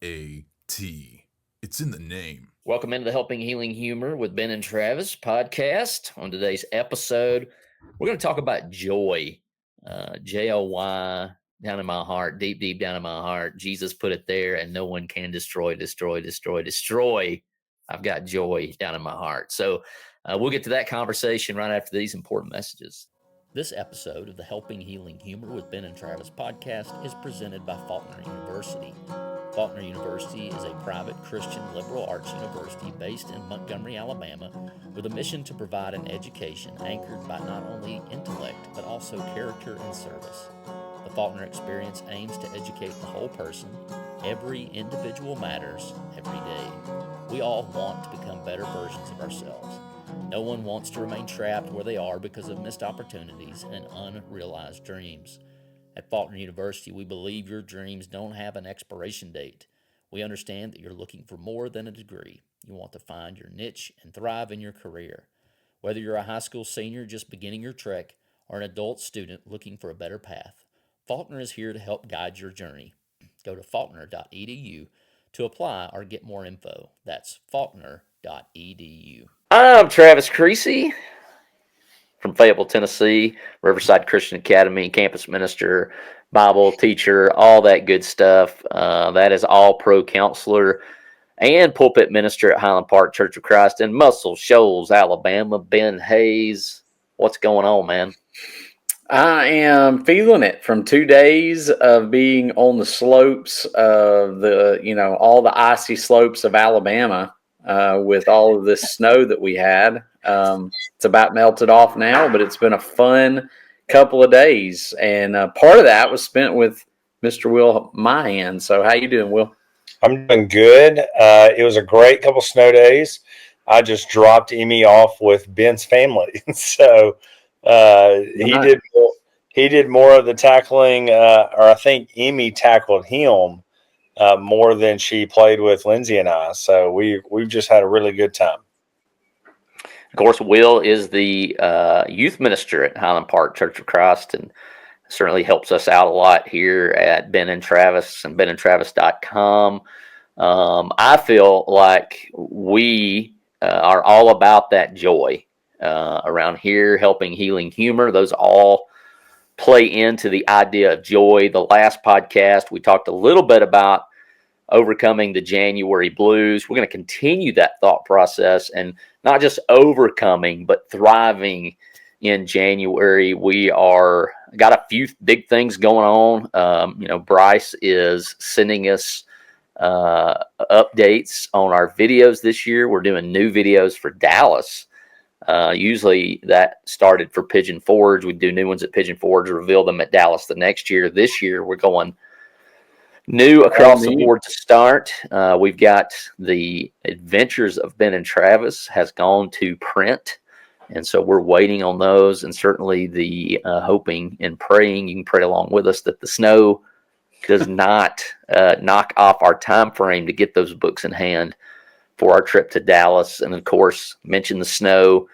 H-A-T. It's in the name. Welcome into the Helping Healing Humor with Ben and Travis podcast. On today's episode, we're going to talk about joy. J-O-Y, down in my heart, deep down in my heart. Jesus put it there, and no one can destroy. I've got joy down in my heart. So we'll get to that conversation right after these important messages. This episode of the Helping Healing Humor with Ben and Travis podcast is presented by Faulkner University. Faulkner University is a private Christian liberal arts university based in Montgomery, Alabama, with a mission to provide an education anchored by not only intellect, but also character and service. The Faulkner experience aims to educate the whole person. Every individual matters every day. We all want to become better versions of ourselves. No one wants to remain trapped where they are because of missed opportunities and unrealized dreams. At Faulkner University, we believe your dreams don't have an expiration date. We understand that you're looking for more than a degree. You want to find your niche and thrive in your career. Whether you're a high school senior just beginning your trek or an adult student looking for a better path, Faulkner is here to help guide your journey. Go to faulkner.edu to apply or get more info. That's faulkner.edu. I'm Travis Creasy from Fayetteville, Tennessee, Riverside Christian Academy, campus minister, Bible teacher, all that good stuff. That is all pro counselor and pulpit minister at Highland Park Church of Christ in Muscle Shoals, Alabama. Ben Hayes, what's going on, man? I am feeling it from 2 days of being on the slopes of all the icy slopes of Alabama with all of this snow that we had. It's about melted off now, but it's been a fun couple of days. And part of that was spent with Mr. Will Mahan. So how you doing, Will? I'm doing good. It was a great couple snow days. I just dropped Emmy off with Ben's family. So he did more of the tackling, or I think Emmy tackled him more than she played with Lindsay and I. So we've just had a really good time. Of course, Will is the youth minister at Highland Park Church of Christ and certainly helps us out a lot here at Ben and Travis and benandtravis.com. I feel like we are all about that joy around here, helping healing humor. Those all play into the idea of joy. The last podcast, we talked a little bit about overcoming the January blues. We're going to continue that thought process and not just overcoming, but thriving in January. We are got a few big things going on. Bryce is sending us updates on our videos this year. We're doing new videos for Dallas. Usually that started for Pigeon Forge. We do new ones at Pigeon Forge, reveal them at Dallas the next year. This year we're going new across the board to start. We've got the Adventures of Ben and Travis has gone to print. And so we're waiting on those, and certainly the hoping and praying, you can pray along with us, that the snow does not knock off our time frame to get those books in hand for our trip to Dallas. And of course, mention the snow.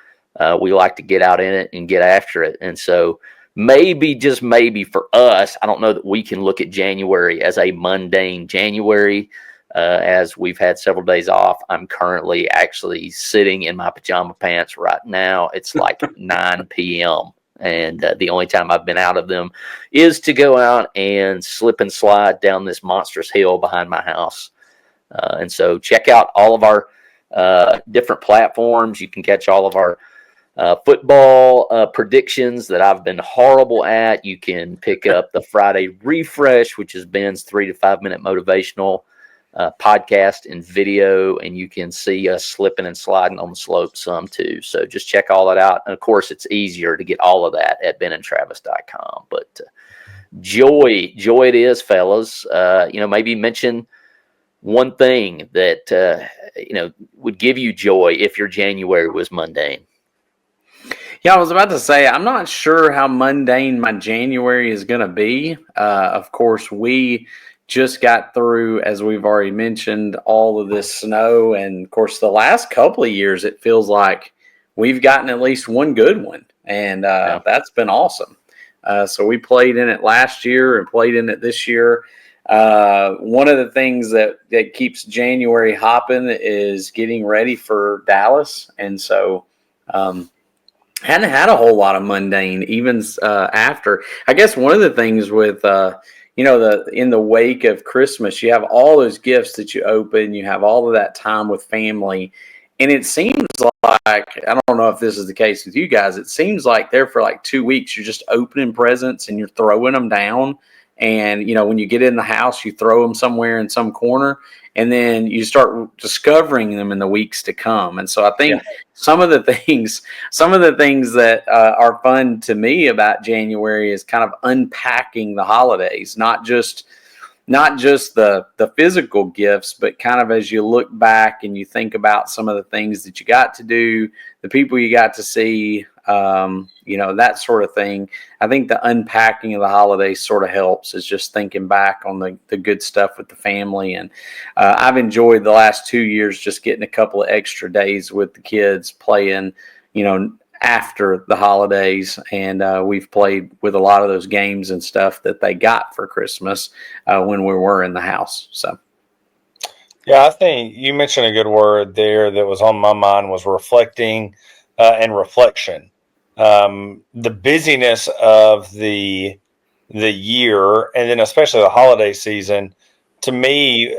We like to get out in it and get after it. And so maybe, just maybe for us, I don't know that we can look at January as a mundane January. As we've had several days off, I'm currently actually sitting in my pajama pants right now. It's like 9 p.m. And the only time I've been out of them is to go out and slip and slide down this monstrous hill behind my house. And so check out all of our different platforms. You can catch all of our football predictions that I've been horrible at. You can pick up the Friday Refresh, which is Ben's 3 to 5 minute motivational podcast and video, and you can see us slipping and sliding on the slope some too. So just check all that out. And of course, it's easier to get all of that at benandtravis.com. But joy it is, fellas. Maybe mention one thing that would give you joy if your January was mundane. Yeah, I was about to say, I'm not sure how mundane my January is going to be. Of course, we just got through, as we've already mentioned, all of this snow. And of course, the last couple of years, it feels like we've gotten at least one good one. And that's been awesome. So we played in it last year and played in it this year. One of the things that keeps January hopping is getting ready for Dallas. And so, hadn't had a whole lot of Mundane even after. I guess one of the things with in the wake of Christmas, you have all those gifts that you open, you have all of that time with family, and it seems like, I don't know if this is the case with you guys, it seems like there for like 2 weeks you're just opening presents and you're throwing them down, and when you get in the house you throw them somewhere in some corner, and then you start discovering them in the weeks to come. And so I think some of the things that are fun to me about January is kind of unpacking the holidays, not just the physical gifts, but kind of as you look back and you think about some of the things that you got to do, the people you got to see, that sort of thing. I think the unpacking of the holidays sort of helps, is just thinking back on the good stuff with the family. And I've enjoyed the last 2 years just getting a couple of extra days with the kids playing, after the holidays. And we've played with a lot of those games and stuff that they got for Christmas when we were in the house. So. Yeah, I think you mentioned a good word there that was on my mind, was reflecting and reflection. The busyness of the year, and then especially the holiday season, to me,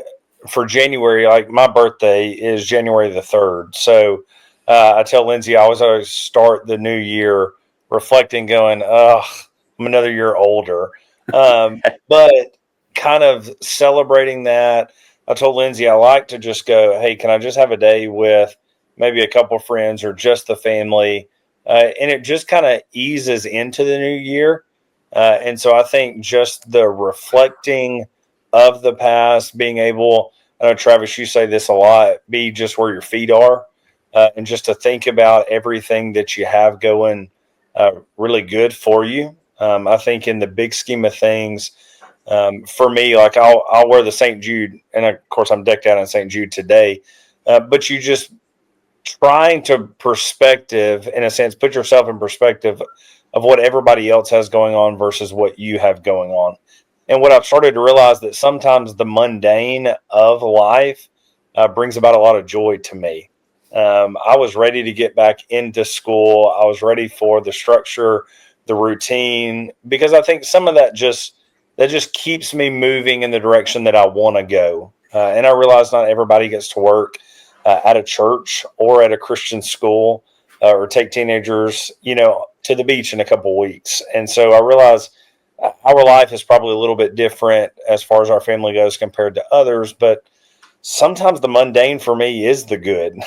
for January, like my birthday is January the 3rd. So I tell Lindsay I always start the new year reflecting, going, I'm another year older. But kind of celebrating that. I told Lindsay I like to just go, hey, can I just have a day with maybe a couple of friends or just the family? And it just kind of eases into the new year. And so I think just the reflecting of the past, being able, I know, Travis, you say this a lot, be just where your feet are, and just to think about everything that you have going really good for you. I think in the big scheme of things, for me, like I'll wear the St. Jude, and of course I'm decked out in St. Jude today, but you just trying to perspective, in a sense, put yourself in perspective of what everybody else has going on versus what you have going on. And what I've started to realize, that sometimes the mundane of life brings about a lot of joy to me. I was ready to get back into school. I was ready for the structure, the routine, because I think some of that just keeps me moving in the direction that I want to go. And I realize not everybody gets to work at a church or at a Christian school, or take teenagers, to the beach in a couple of weeks. And so I realize our life is probably a little bit different as far as our family goes compared to others, but sometimes the mundane for me is the good.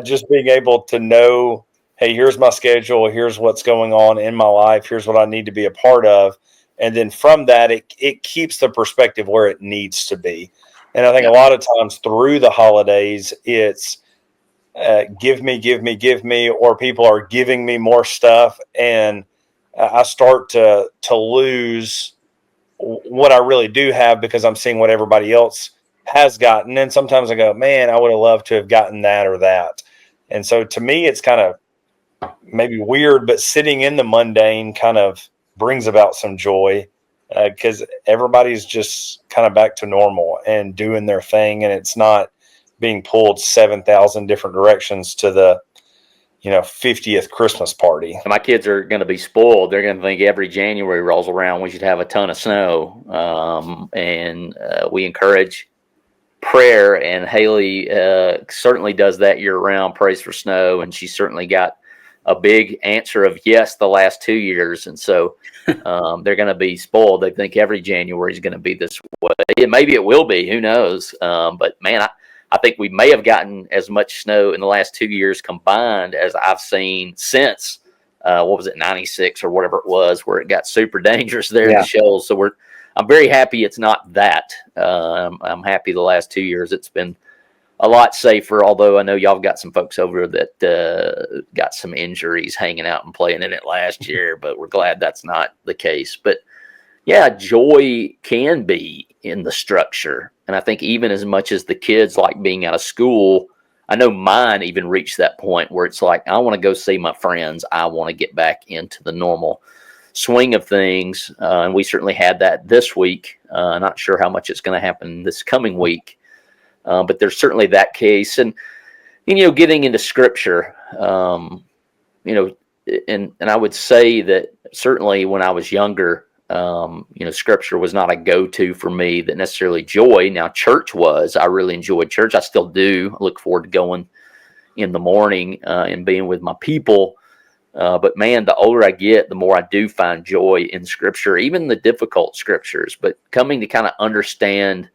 Just being able to know, hey, here's my schedule, here's what's going on in my life, here's what I need to be a part of. And then from that, it keeps the perspective where it needs to be. And I think a lot of times through the holidays, it's give me, or people are giving me more stuff. And I start to lose what I really do have, because I'm seeing what everybody else has gotten. And sometimes I go, man, I would have loved to have gotten that or that. And so to me, it's kind of maybe weird, but sitting in the mundane kind of brings about some joy, because everybody's just kind of back to normal and doing their thing. And it's not being pulled 7,000 different directions to the 50th Christmas party. My kids are going to be spoiled. They're going to think every January rolls around, we should have a ton of snow. And we encourage prayer, and Haley certainly does that year round, prays for snow. And she certainly got a big answer of yes the last 2 years. And so they're going to be spoiled. They think every January is going to be this way. And maybe it will be, who knows? But man, I think we may have gotten as much snow in the last 2 years combined as I've seen since, 96 or whatever it was, where it got super dangerous there in the shoals. So I'm very happy it's not that. I'm happy the last 2 years it's been a lot safer, although I know y'all got some folks over that got some injuries hanging out and playing in it last year, but we're glad that's not the case. But yeah, joy can be in the structure. And I think even as much as the kids like being out of school, I know mine even reached that point where it's like, I want to go see my friends. I want to get back into the normal swing of things. And we certainly had that this week. Not sure how much it's going to happen this coming week. But there's certainly that case. And getting into scripture, and I would say that certainly when I was younger, scripture was not a go-to for me that necessarily joy. Now church was, I really enjoyed church. I still do. I look forward to going in the morning and being with my people. But man, the older I get, the more I do find joy in scripture, even the difficult scriptures, but coming to kind of understand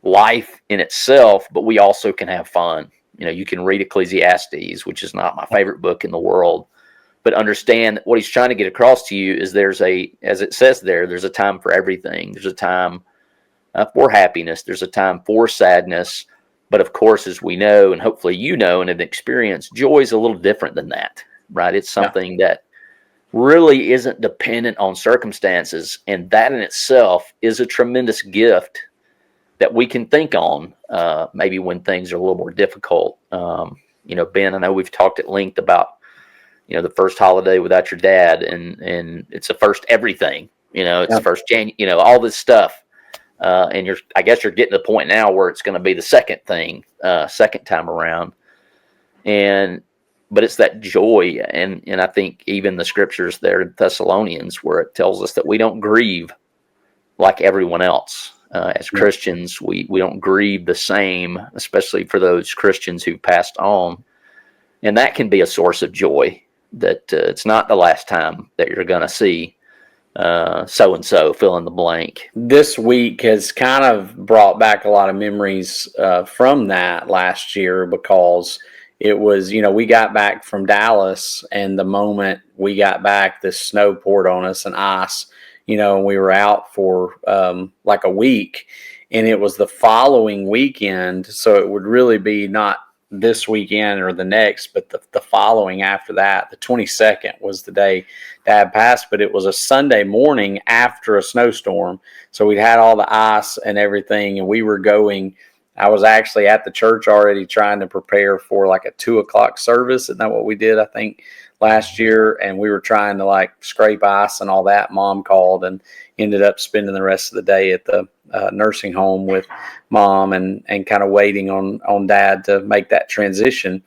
life in itself, but we also can have fun. You can read Ecclesiastes, which is not my favorite book in the world, but understand that what he's trying to get across to you is as it says there's a time for everything. There's a time for happiness. There's a time for sadness. But of course, as we know, and hopefully and have experienced, joy is a little different than that, right? It's something that really isn't dependent on circumstances. And that in itself is a tremendous gift that we can think on maybe when things are a little more difficult. Ben, I know we've talked at length about, the first holiday without your dad, and it's the first everything, it's the first January, all this stuff. And I guess you're getting to the point now where it's going to be the second thing, second time around. But it's that joy. And I think even the scriptures there in Thessalonians, where it tells us that we don't grieve like everyone else. As Christians, we don't grieve the same, especially for those Christians who passed on. And that can be a source of joy, that it's not the last time that you're going to see so-and-so, fill in the blank. This week has kind of brought back a lot of memories from that last year, because it was, we got back from Dallas, and the moment we got back, the snow poured on us and ice, and we were out for like a week, and it was the following weekend. So it would really be not this weekend or the next, but the following after that. The 22nd was the day Dad passed, but it was a Sunday morning after a snowstorm. So we'd had all the ice and everything, and we were going. I was actually at the church already trying to prepare for like a 2:00 service. Isn't that what we did, I think, last year? And we were trying to like scrape ice and all that. Mom called and ended up spending the rest of the day at the nursing home with Mom and kind of waiting on Dad to make that transition.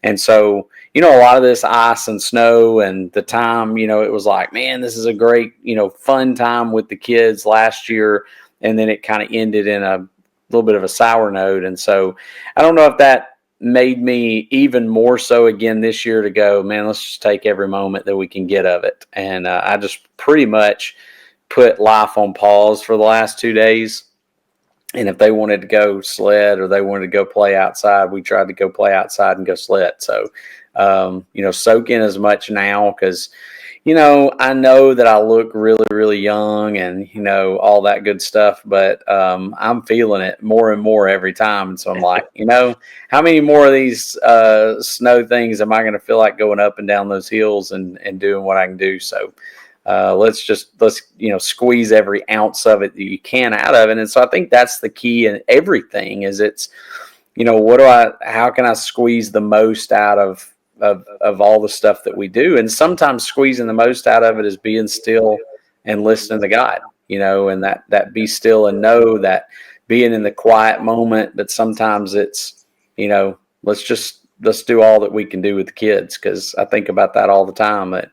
And so, a lot of this ice and snow and the time, it was like, man, this is a great, fun time with the kids last year. And then it kind of ended in a little bit of a sour note. And so I don't know if that made me even more so again this year to go, man, let's just take every moment that we can get of it. And I just pretty much put life on pause for the last 2 days. And if they wanted to go sled or they wanted to go play outside, we tried to go play outside and go sled. So, soak in as much now, because, I know that I look really, really young and, all that good stuff, but I'm feeling it more and more every time. And so I'm like, how many more of these snow things am I going to feel like going up and down those hills and doing what I can do? So let's squeeze every ounce of it that you can out of it. And so I think that's the key in everything is it's, how can I squeeze the most out of all the stuff that we do? And sometimes squeezing the most out of it is being still and listening to God, and that be still and know that being in the quiet moment. But sometimes it's, let's do all that we can do with the kids. Cause I think about that all the time, that,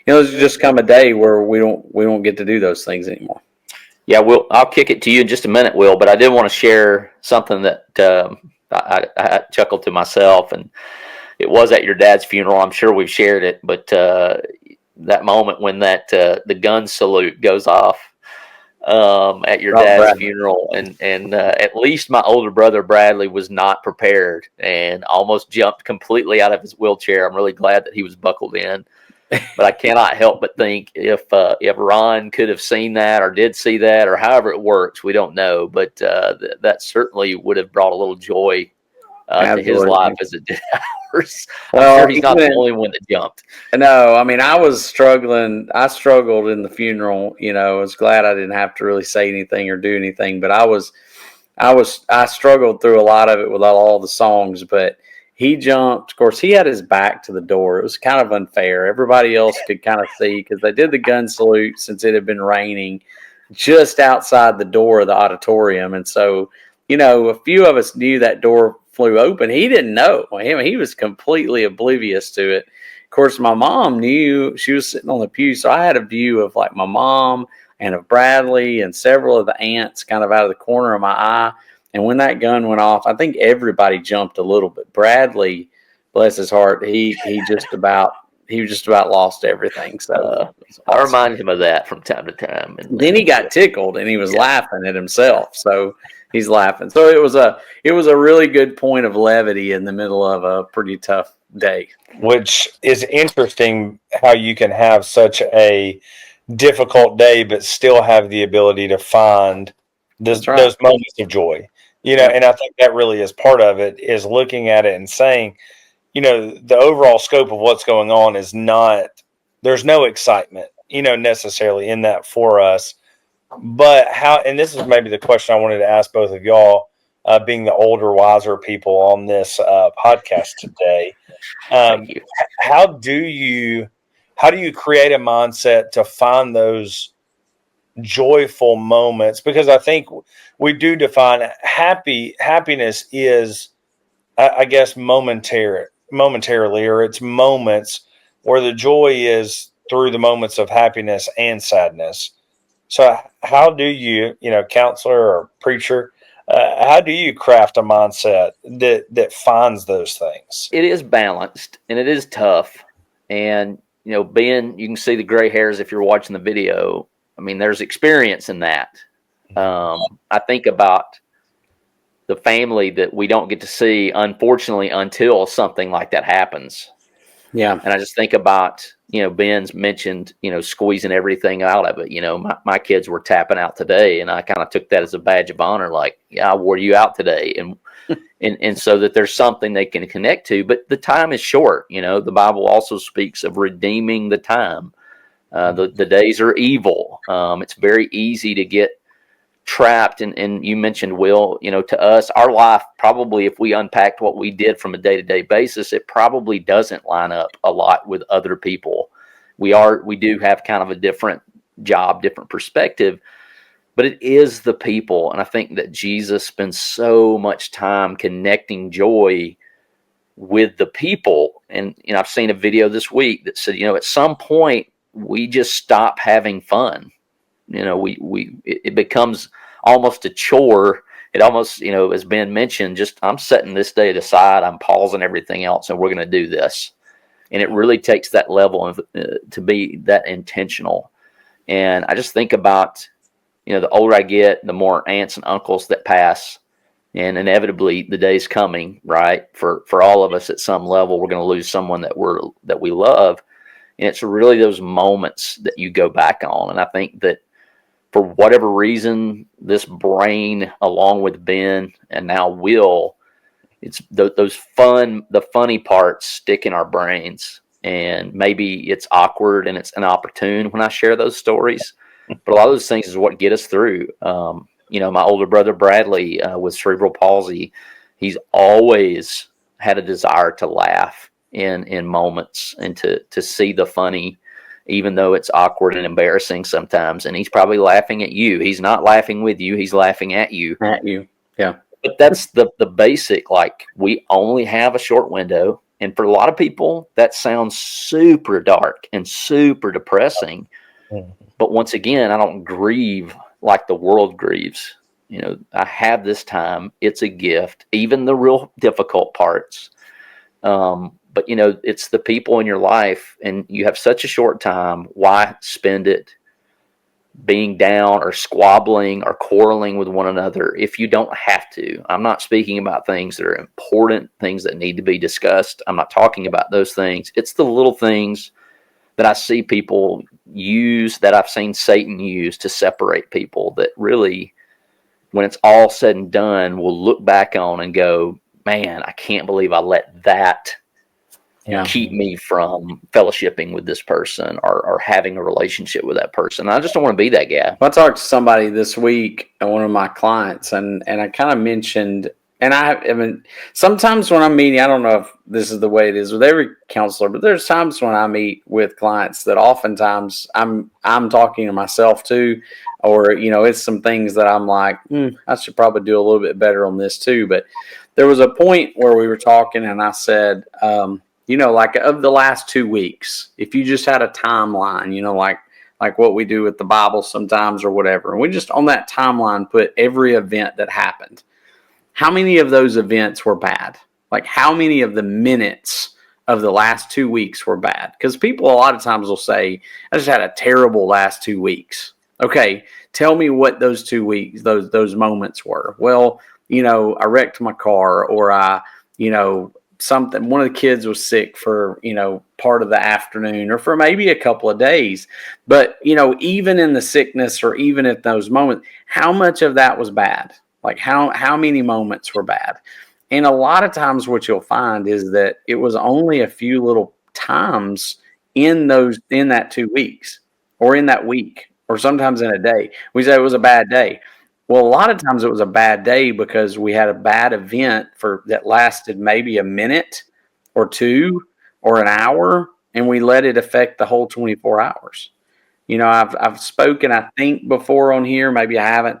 there's just come a day where we don't get to do those things anymore. Yeah. I'll kick it to you in just a minute, Will, but I did want to share something that I chuckled to myself, and it was at your dad's funeral. I'm sure we've shared it, but that moment when the gun salute goes off at your dad's funeral, and at least my older brother Bradley was not prepared and almost jumped completely out of his wheelchair. I'm really glad that he was buckled in, but I cannot help but think if Ron could have seen that or did see that, or however it works, we don't know, but that certainly would have brought a little joy to his life as it did ours. I'm sure he's not the only one that jumped. No, I mean, I was struggling. I struggled in the funeral. I was glad I didn't have to really say anything or do anything, but I struggled through a lot of it with all the songs. But He jumped. Of course, he had his back to the door. It was kind of unfair. Everybody else could kind of see because they did the gun salute since it had been raining just outside the door of the auditorium. And so, a few of us knew that door flew open. He didn't know. He was completely oblivious to it. Of course, my mom knew. She was sitting on the pew, so I had a view of like my mom and of Bradley and several of the aunts kind of out of the corner of my eye. And when that gun went off, I think everybody jumped a little bit. Bradley, bless his heart, he just about lost everything. So awesome. I remind him of that from time to time. And then he got tickled and he was laughing at himself. So he's laughing. So it was a really good point of levity in the middle of a pretty tough day. Which is interesting how you can have such a difficult day, but still have the ability to find those moments of joy. And I think that really is part of it, is looking at it and saying, the overall scope of what's going on is there's no excitement, necessarily in that for us. But how, and this is maybe the question I wanted to ask both of y'all, being the older, wiser people on this podcast today. How do you create a mindset to find those joyful moments? Because I think we do define happiness is, I guess, momentarily, or it's moments where the joy is through the moments of happiness and sadness. So how do you, counselor or preacher, how do you craft a mindset that finds those things? It is balanced and it is tough. And, Ben, you can see the gray hairs if you're watching the video. I mean, there's experience in that. I think about the family that we don't get to see, unfortunately, until something like that happens. Yeah. And I just think about, Ben's mentioned, squeezing everything out of it. My kids were tapping out today, and I kind of took that as a badge of honor. Like, yeah, I wore you out today. And so that there's something they can connect to, but the time is short. The Bible also speaks of redeeming the time. The days are evil. It's very easy to get trapped. And you mentioned, Will, to us, our life, probably if we unpacked what we did from a day-to-day basis, it probably doesn't line up a lot with other people. We do have kind of a different job, different perspective, but it is the people. And I think that Jesus spends so much time connecting joy with the people. And, I've seen a video this week that said, at some point we just stop having fun. It becomes almost a chore. It almost, as Ben mentioned, I'm setting this day aside. I'm pausing everything else, and we're going to do this. And it really takes that level of to be that intentional. And I just think about, the older I get, the more aunts and uncles that pass, and inevitably the day's coming, right? For all of us at some level, we're going to lose someone that we love. And it's really those moments that you go back on. And I think that for whatever reason, this brain, along with Ben and now Will, it's the funny parts stick in our brains. And maybe it's awkward and it's inopportune when I share those stories. But a lot of those things is what get us through. My older brother, Bradley, with cerebral palsy, he's always had a desire to laugh in moments and to see the funny, even though it's awkward and embarrassing sometimes. And he's probably laughing at you. He's not laughing with you. He's laughing at you. Yeah. But that's the basic, like, we only have a short window. And for a lot of people, that sounds super dark and super depressing. But once again, I don't grieve like the world grieves. I have this time. It's a gift, even the real difficult parts. But, it's the people in your life, and you have such a short time. Why spend it being down or squabbling or quarreling with one another if you don't have to? I'm not speaking about things that are important, things that need to be discussed. I'm not talking about those things. It's the little things that I see people use, that I've seen Satan use to separate people, that really, when it's all said and done, will look back on and go, man, I can't believe I let that keep me from fellowshipping with this person or having a relationship with that person. I just don't want to be that guy. I talked to somebody this week, one of my clients, and I kind of mentioned, And I mean, sometimes when I'm meeting, I don't know if this is the way it is with every counselor, but there's times when I meet with clients that oftentimes I'm talking to myself too, or, it's some things that I'm like, I should probably do a little bit better on this too. But there was a point where we were talking and I said, like of the last 2 weeks, if you just had a timeline, like what we do with the Bible sometimes or whatever, and we just on that timeline put every event that happened. How many of those events were bad? Like how many of the minutes of the last 2 weeks were bad? Because people a lot of times will say, I just had a terrible last 2 weeks. Okay, tell me what those 2 weeks, those moments were. Well, I wrecked my car, or something, one of the kids was sick for, part of the afternoon or for maybe a couple of days. But, even in the sickness or even at those moments, how much of that was bad? Like how many moments were bad? And a lot of times what you'll find is that it was only a few little times in that 2 weeks or in that week or sometimes in a day. We say it was a bad day. Well, a lot of times it was a bad day because we had a bad event that lasted maybe a minute or two or an hour, and we let it affect the whole 24 hours. I've spoken, I think, before on here, maybe I haven't,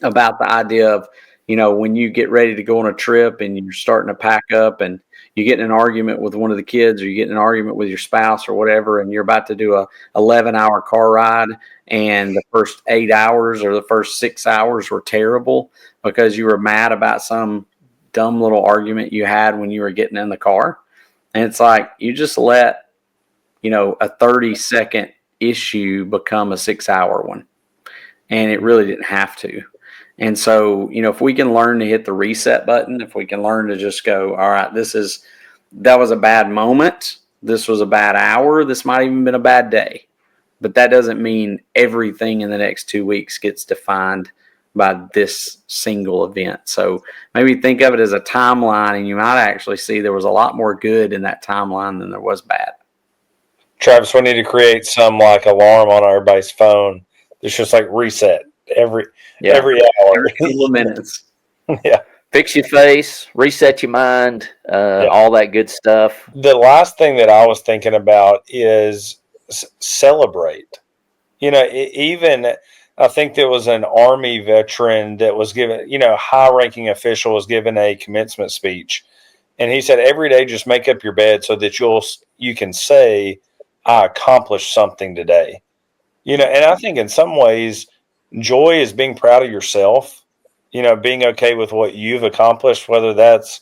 about the idea of, when you get ready to go on a trip and you're starting to pack up and you get in an argument with one of the kids or you get in an argument with your spouse or whatever, and you're about to do a 11-hour car ride, and the first 8 hours or the first 6 hours were terrible because you were mad about some dumb little argument you had when you were getting in the car. And it's like, you just let, a 30-second issue become a 6-hour one. And it really didn't have to. And so, if we can learn to hit the reset button, if we can learn to just go, all right, that was a bad moment. This was a bad hour. This might even been a bad day. But that doesn't mean everything in the next 2 weeks gets defined by this single event. So maybe think of it as a timeline, and you might actually see there was a lot more good in that timeline than there was bad. Travis, we need to create some like alarm on everybody's phone. It's just like reset every hour. Every couple of minutes. Yeah. Fix your face, reset your mind, all that good stuff. The last thing that I was thinking about is celebrate. Even I think there was an Army veteran that was given, high-ranking official was given a commencement speech, and he said every day just make up your bed so that you can say I accomplished something today. And I think in some ways joy is being proud of yourself, being okay with what you've accomplished, whether that's,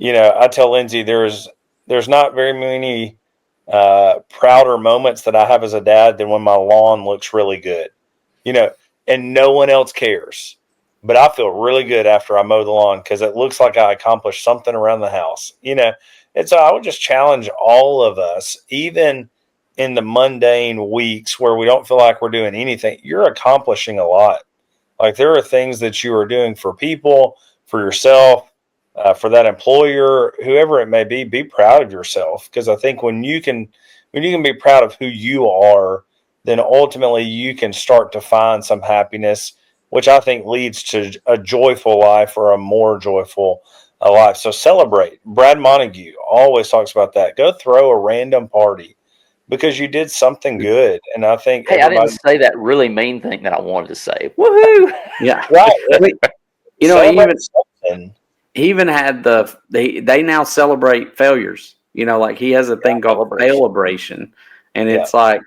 I tell Lindsay there's not very many prouder moments that I have as a dad than when my lawn looks really good, and no one else cares, but I feel really good after I mow the lawn because it looks like I accomplished something around the house, and so I would just challenge all of us, even in the mundane weeks where we don't feel like we're doing anything, you're accomplishing a lot. Like there are things that you are doing for people, for yourself, for that employer, whoever it may be proud of yourself. Because I think when you can be proud of who you are, then ultimately you can start to find some happiness, which I think leads to a joyful life or a more joyful life. So celebrate. Brad Montague always talks about that. Go throw a random party because you did something good. And I think I didn't say that really mean thing that I wanted to say. Woohoo! Yeah. Right. He even had they now celebrate failures. Like he has a thing called celebration. And it's like,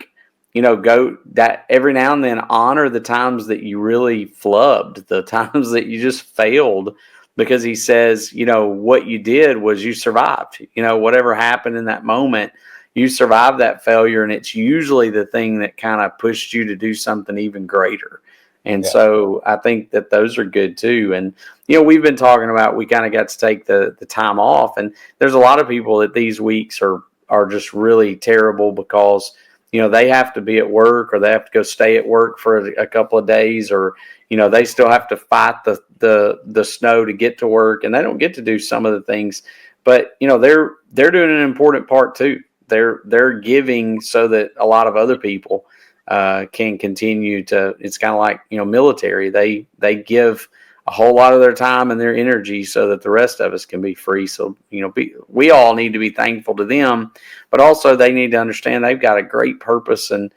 go that every now and then honor the times that you really flubbed, the times that you just failed, because he says, what you did was you survived. Whatever happened in that moment, you survived that failure, and it's usually the thing that kind of pushed you to do something even greater. And so I think that those are good too. And, we've been talking about, we kind of got to take the time off, and there's a lot of people that these weeks are just really terrible because, they have to be at work, or they have to go stay at work for a couple of days, or, they still have to fight the snow to get to work, and they don't get to do some of the things, but, they're doing an important part too. They're giving so that a lot of other people can continue to. It's kind of like military. They give a whole lot of their time and their energy so that the rest of us can be free. So, we all need to be thankful to them, but also they need to understand they've got a great purpose, and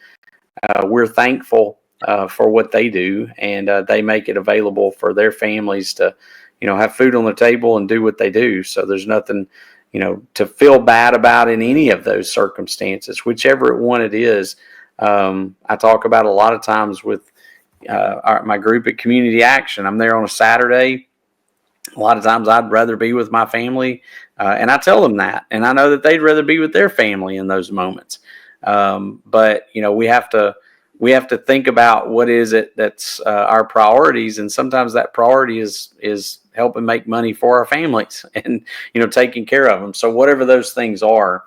we're thankful for what they do, and they make it available for their families to, have food on the table and do what they do. So there's nothing, to feel bad about in any of those circumstances, whichever one it is. I talk about a lot of times with my group at Community Action. I'm there on a Saturday. A lot of times I'd rather be with my family, and I tell them that, and I know that they'd rather be with their family in those moments. But we have to think about what is it that's our priorities, and sometimes that priority is helping make money for our families and taking care of them. So whatever those things are,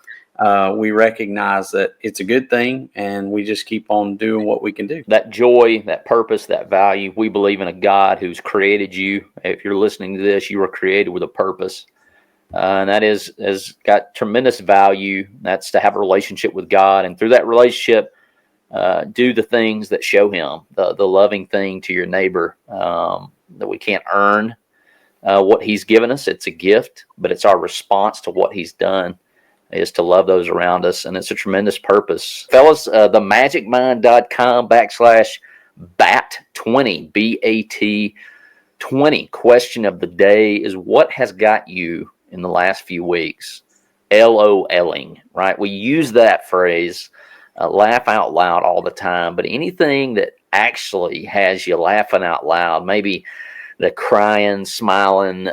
we recognize that it's a good thing, and we just keep on doing what we can do. That joy, that purpose, that value. We believe in a God who's created you. If you're listening to this, you were created with a purpose. And that has got tremendous value. That's to have a relationship with God, and through that relationship, do the things that show Him, the loving thing to your neighbor, that we can't earn what He's given us. It's a gift, but it's our response to what He's done is to love those around us, and it's a tremendous purpose. Fellas, themagicmind.com/BAT20, BAT20. Question of the day is, what has got you in the last few weeks LOLing, right? We use that phrase, laugh out loud, all the time, but anything that actually has you laughing out loud, maybe the crying, smiling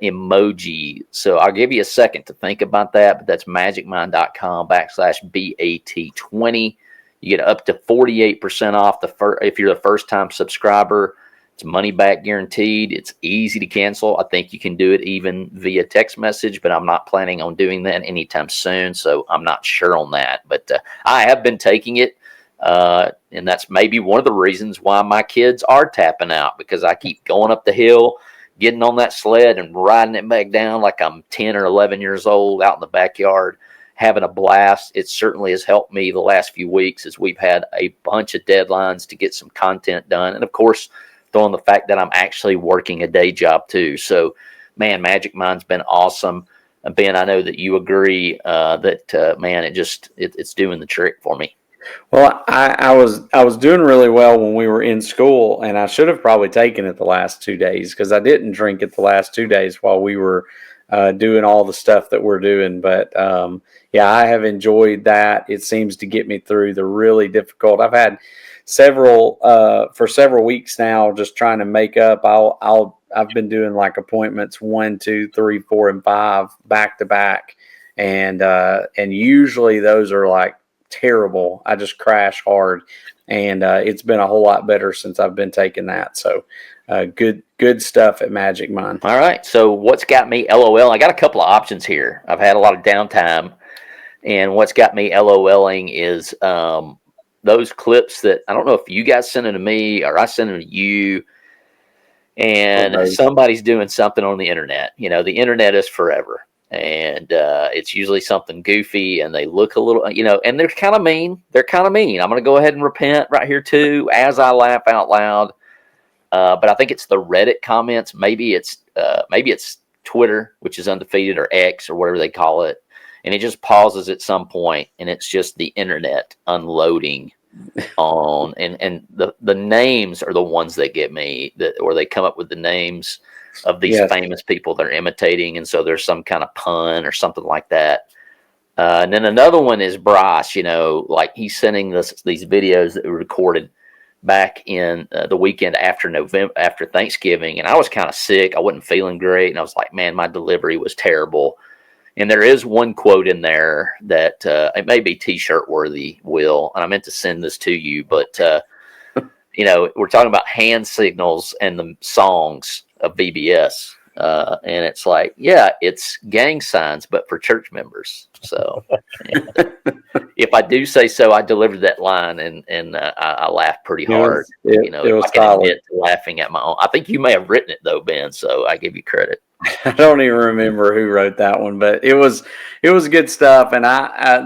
emoji. So I'll give you a second to think about that, but that's magicmind.com/BAT20. You get up to 48% off if you're the first time subscriber. It's money back guaranteed. It's easy to cancel. I think you can do it even via text message, but I'm not planning on doing that anytime soon, so I'm not sure on that. But I have been taking it, and that's maybe one of the reasons why my kids are tapping out, because I keep going up the hill, getting on that sled and riding it back down like I'm 10 or 11 years old out in the backyard, having a blast. It certainly has helped me the last few weeks as we've had a bunch of deadlines to get some content done. And of course, on the fact that I'm actually working a day job too. So, man, Magic Mind's been awesome. Ben, I know that you agree that man, it's doing the trick for me. Well, I was doing really well when we were in school, and I should have probably taken it the last 2 days, because I didn't drink it the last 2 days while we were doing all the stuff that we're doing. But yeah, I have enjoyed that. It seems to get me through the really difficult. I've had for several weeks now, just trying to make up. I've been doing like appointments 1, 2, 3, 4, and 5 back to back, and usually those are like terrible. I just crash hard, and it's been a whole lot better since I've been taking that. So good stuff at Magic Mind. All right. So what's got me LOL? I got a couple of options here. I've had a lot of downtime, and what's got me LOLing is those clips that I don't know if you guys send them to me or I send them to you, and somebody's doing something on the internet. The internet is forever, and it's usually something goofy, and they look a little, and they're kind of mean. I'm going to go ahead and repent right here too, as I laugh out loud. But I think it's the Reddit comments. Maybe it's Twitter, which is undefeated, or X, or whatever they call it. And it just pauses at some point, and it's just the internet unloading on, and the names are the ones that get me, or they come up with the names of these famous people they're imitating, and so there's some kind of pun or something like that. And then another one is Bryce, like he's sending these videos that were recorded back in the weekend after Thanksgiving, and I was kind of sick. I wasn't feeling great, and I was like, man, my delivery was terrible. And there is one quote in there that it may be T-shirt worthy, Will, and I meant to send this to you, but we're talking about hand signals and the songs of VBS, and it's like, yeah, it's gang signs, but for church members. So if I do say so, I delivered that line, and I laughed pretty hard. It was I can admit to laughing at my own. I think you may have written it though, Ben. So I give you credit. I don't even remember who wrote that one, but it was good stuff. And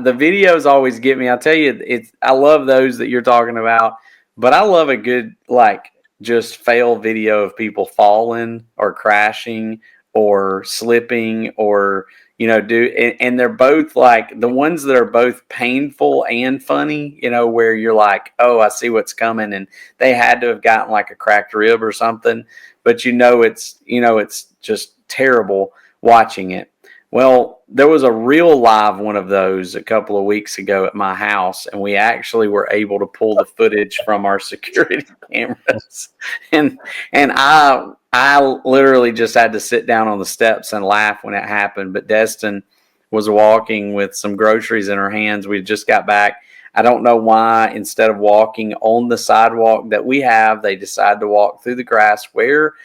the videos always get me. I tell you, I love those that you're talking about, but I love a good, like, just fail video of people falling or crashing or slipping or, and they're both like the ones that are both painful and funny, where you're like, oh, I see what's coming. And they had to have gotten like a cracked rib or something, but it's just terrible watching it. Well, there was a real live one of those a couple of weeks ago at my house, and we actually were able to pull the footage from our security cameras. And I literally just had to sit down on the steps and laugh when it happened. But Destin was walking with some groceries in her hands. We just got back. I don't know why, instead of walking on the sidewalk that we have, they decided to walk through the grass where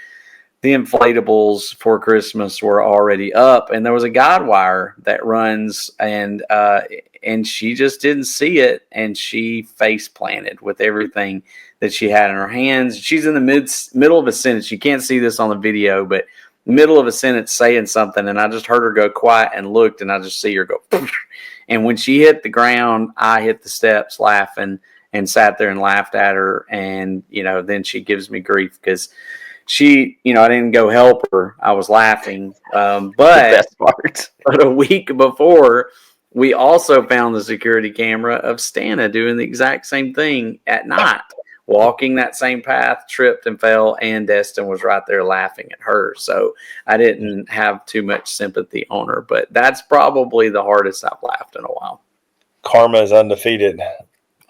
the inflatables for Christmas were already up, and there was a guide wire that runs, and she just didn't see it, and she face planted with everything that she had in her hands. She's in the middle of a sentence. You can't see this on the video, but middle of a sentence saying something, and I just heard her go quiet and looked, and I just see her go, and when she hit the ground, I hit the steps laughing and sat there and laughed at her, and then she gives me grief because she, I didn't go help her. I was laughing. But the best part. But a week before, we also found the security camera of Stana doing the exact same thing at night, walking that same path, tripped and fell, and Destin was right there laughing at her. So I didn't have too much sympathy on her, but that's probably the hardest I've laughed in a while. Karma is undefeated.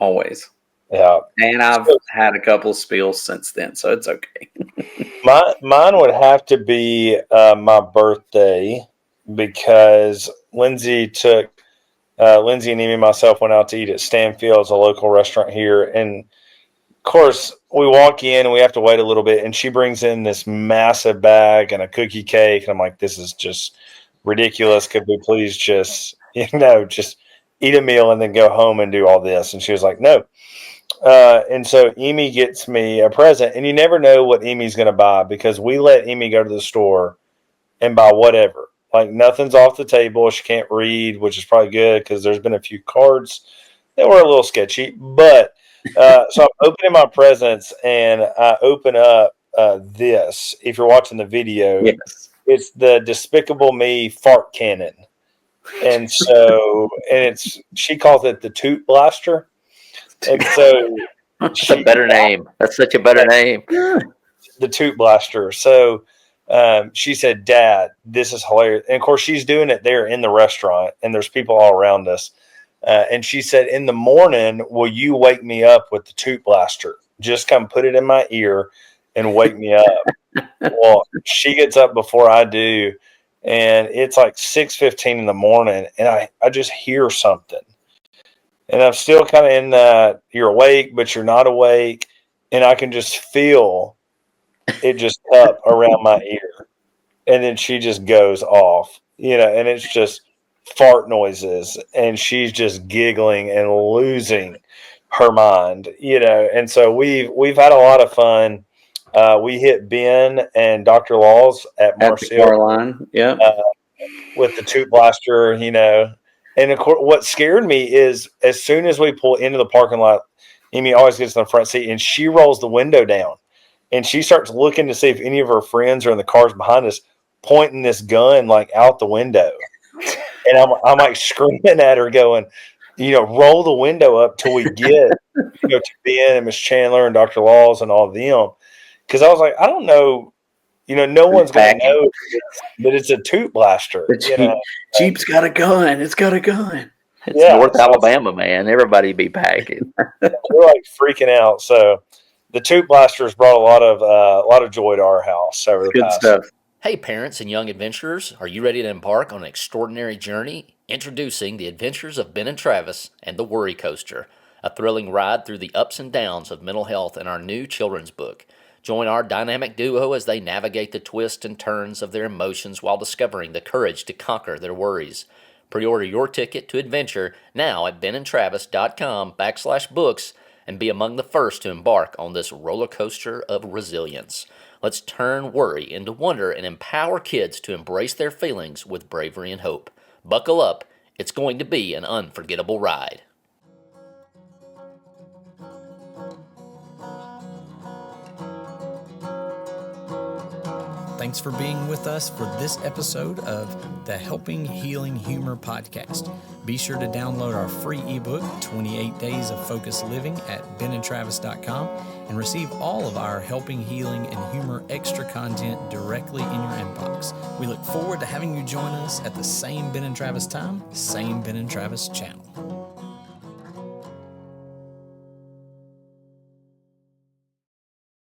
Always. Yeah. And I've had a couple of spills since then, so it's okay. Mine would have to be my birthday, because Lindsay and Amy and myself went out to eat at Stanfield's, a local restaurant here. And of course, we walk in and we have to wait a little bit. And she brings in this massive bag and a cookie cake. And I'm like, this is just ridiculous. Could we please just eat a meal and then go home and do all this? And she was like, no. And so Amy gets me a present, and you never know what Amy's going to buy, because we let Amy go to the store and buy whatever. Like, nothing's off the table. She can't read, which is probably good, because there's been a few cards that were a little sketchy. But so I'm opening my presents, and I open up this. If you're watching the video, yes. It's the Despicable Me fart cannon. And so, she calls it the Toot Blaster. And so that's a better name. That's such a better name. The Toot Blaster. So she said, Dad, this is hilarious. And of course, she's doing it there in the restaurant, and there's people all around us. And she said, in the morning, will you wake me up with the Toot Blaster? Just come put it in my ear and wake me up. Well, she gets up before I do, and it's like 6:15 in the morning, and I just hear something. And I'm still kind of in that you're awake, but you're not awake. And I can just feel it just up around my ear. And then she just goes off, and it's just fart noises. And she's just giggling and losing her mind, And so we've had a lot of fun. We hit Ben and Dr. Laws at Marcel. Yeah. With the Toot Blaster, And of course, what scared me is as soon as we pull into the parking lot, Amy always gets in the front seat, and she rolls the window down, and she starts looking to see if any of her friends are in the cars behind us, pointing this gun like out the window. And I'm like screaming at her, going, roll the window up till we get to Ben and Miss Chandler and Dr. Laws and all of them, because I was like, I don't know. No one's going to know that it's a Toot Blaster. Jeep's got a gun. It's got a gun. It's North Alabama, man. Everybody be packing. We're like freaking out. So the Toot Blasters brought a lot of joy to our house over the past. Good stuff. Hey, parents and young adventurers, are you ready to embark on an extraordinary journey? Introducing the Adventures of Ben and Travis and the Worry Coaster, a thrilling ride through the ups and downs of mental health in our new children's book. Join our dynamic duo as they navigate the twists and turns of their emotions while discovering the courage to conquer their worries. Pre-order your ticket to adventure now at benandtravis.com/books and be among the first to embark on this roller coaster of resilience. Let's turn worry into wonder and empower kids to embrace their feelings with bravery and hope. Buckle up. It's going to be an unforgettable ride. Thanks for being with us for this episode of the Helping Healing Humor podcast. Be sure to download our free ebook, 28 Days of Focused Living, at benandtravis.com and receive all of our Helping Healing and Humor extra content directly in your inbox. We look forward to having you join us at the same Ben and Travis time, same Ben and Travis channel.